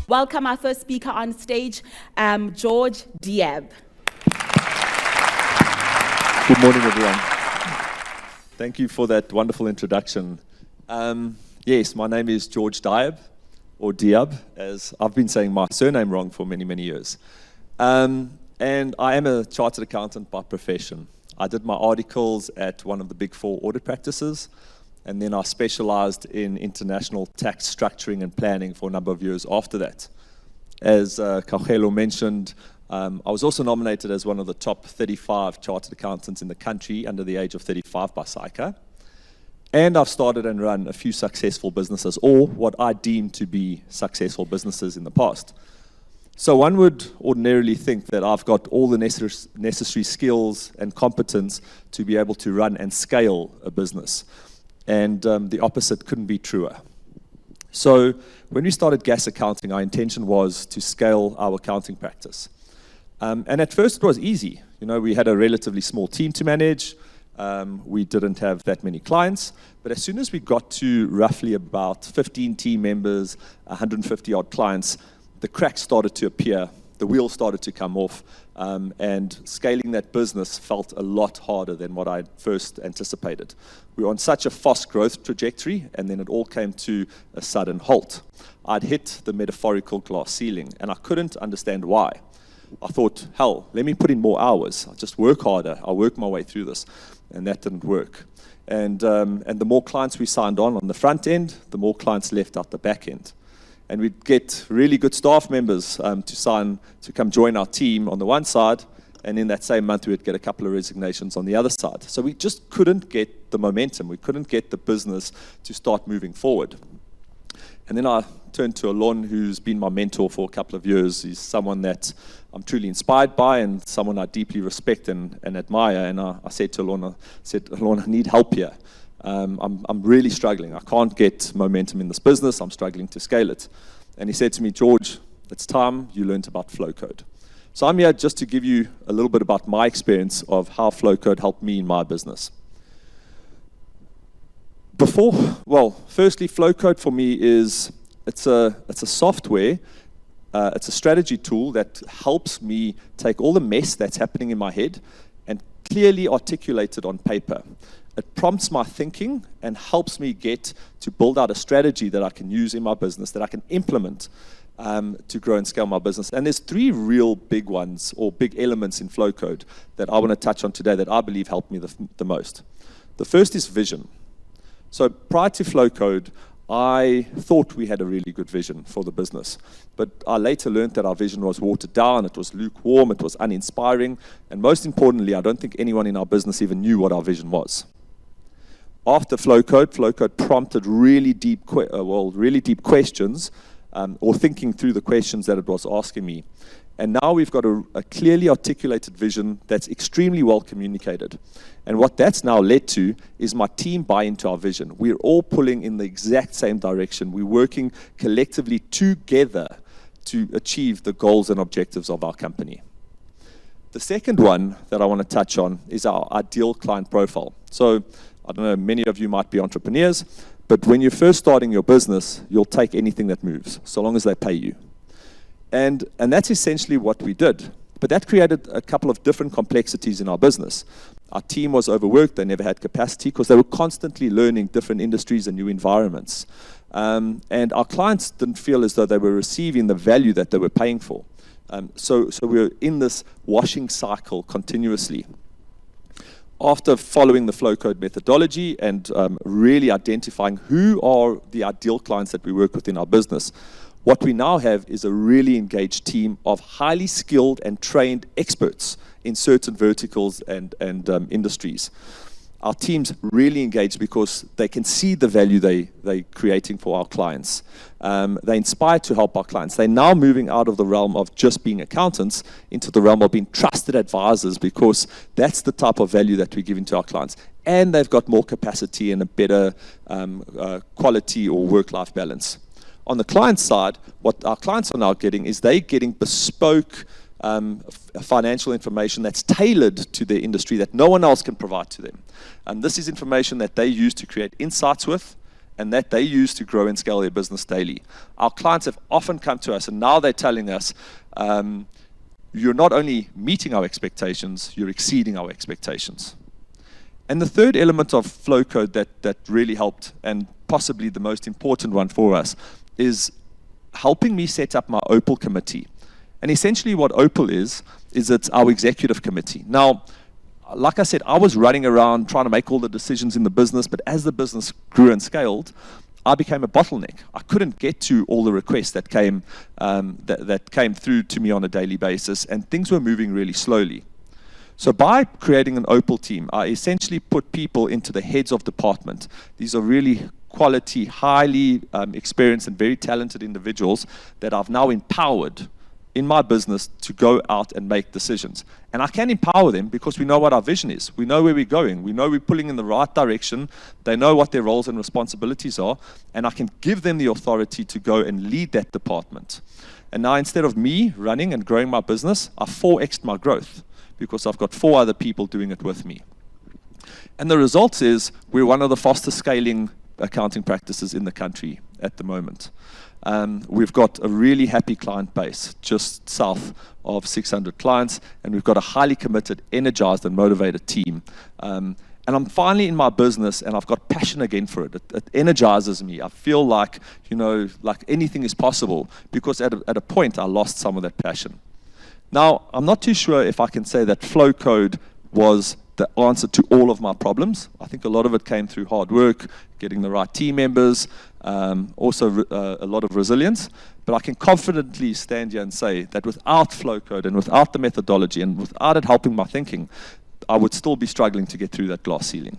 welcome our first speaker on stage, George Diab. Good morning, everyone. Thank you for that wonderful introduction. Yes, my name is George Diab, or Diab, as I've been saying my surname wrong for many, many years. And I am a chartered accountant by profession. I did my articles at one of the big 4 audit practices, and then I specialized in international tax structuring and planning for a number of years after that. As Kaugelo mentioned, I was also nominated as one of the top 35 chartered accountants in the country under the age of 35 by SAICA. And I've started and run a few successful businesses, or what I deem to be successful businesses in the past. So one would ordinarily think that I've got all the necessary skills and competence to be able to run and scale a business. And the opposite couldn't be truer. So when we started Gas Accounting, our intention was to scale our accounting practice. And at first it was easy. You know, we had a relatively small team to manage. We didn't have that many clients. But as soon as we got to roughly about 15 team members, 150 odd clients, the cracks started to appear, the wheels started to come off, and scaling that business felt a lot harder than what I first anticipated. We were on such a fast growth trajectory, and then it all came to a sudden halt. I'd hit the metaphorical glass ceiling, and I couldn't understand why. I thought, hell, let me put in more hours. I'll just work harder. I'll work my way through this. And that didn't work. And the more clients we signed on the front end, the more clients left out the back end. And we'd get really good staff members to come join our team on the one side, and in that same month we would get a couple of resignations on the other side. So we just couldn't get the momentum. We couldn't get the business to start moving forward. And then I turned to Alon, who's been my mentor for a couple of years. He's someone that I'm truly inspired by and someone I deeply respect and admire. And I said to Alon, I need help here. I'm really struggling. I can't get momentum in this business. I'm struggling to scale it. And he said to me, George, it's time you learned about Flowcode. So I'm here just to give you a little bit about my experience of how Flowcode helped me in my business. Firstly, Flowcode for me it's a software, it's a strategy tool that helps me take all the mess that's happening in my head and clearly articulate it on paper. It prompts my thinking and helps me get to build out a strategy that I can use in my business, that I can implement to grow and scale my business. And there's 3 real big ones, or big elements in Flowcode that I want to touch on today that I believe helped me the most. The first is vision. So prior to Flowcode, I thought we had a really good vision for the business, but I later learned that our vision was watered down, it was lukewarm, it was uninspiring, and most importantly, I don't think anyone in our business even knew what our vision was. After Flowcode prompted really deep questions, or thinking through the questions that it was asking me. And now we've got a clearly articulated vision that's extremely well communicated. And what that's now led to is my team buy into our vision. We're all pulling in the exact same direction. We're working collectively together to achieve the goals and objectives of our company. The second one that I want to touch on is our ideal client profile. So, I don't know, many of you might be entrepreneurs, but when you're first starting your business, you'll take anything that moves, so long as they pay you. And that's essentially what we did. But that created a couple of different complexities in our business. Our team was overworked, they never had capacity because they were constantly learning different industries and new environments. And our clients didn't feel as though they were receiving the value that they were paying for. So we were in this washing cycle continuously. After following the Flowcode methodology and really identifying who are the ideal clients that we work with in our business, what we now have is a really engaged team of highly skilled and trained experts in certain verticals and industries. Our team's really engaged because they can see the value they're creating for our clients. They're inspired to help our clients. They're now moving out of the realm of just being accountants into the realm of being trusted advisors, because that's the type of value that we give into our clients. And they've got more capacity and a better quality or work-life balance. On the client side, what our clients are now getting is they're getting bespoke financial information that's tailored to their industry that no one else can provide to them. And this is information that they use to create insights with and that they use to grow and scale their business daily. Our clients have often come to us, and now they're telling us, you're not only meeting our expectations, you're exceeding our expectations. And the third element of Flowcode that really helped, and possibly the most important one for us, is helping me set up my Opal committee. And essentially what Opal is it's our executive committee. Now, like I said, I was running around trying to make all the decisions in the business, but as the business grew and scaled, I became a bottleneck. I couldn't get to all the requests that came that came through to me on a daily basis, and things were moving really slowly. So by creating an Opal team, I essentially put people into the heads of department. These are really quality, highly experienced and very talented individuals that I've now empowered in my business to go out and make decisions. And I can empower them because we know what our vision is. We know where we're going. We know we're pulling in the right direction. They know what their roles and responsibilities are. And I can give them the authority to go and lead that department. And now instead of me running and growing my business, I've 4x'd my growth because I've got 4 other people doing it with me. And the result is we're one of the fastest scaling accounting practices in the country at the moment. We've got a really happy client base, just south of 600 clients, and we've got a highly committed, energized, and motivated team. And I'm finally in my business, and I've got passion again for it. It energizes me. I feel like, like anything is possible, because at a point I lost some of that passion. Now, I'm not too sure if I can say that Flowcode was the answer to all of my problems. I think a lot of it came through hard work, getting the right team members, also a lot of resilience. But I can confidently stand here and say that without Flowcode and without the methodology and without it helping my thinking, I would still be struggling to get through that glass ceiling.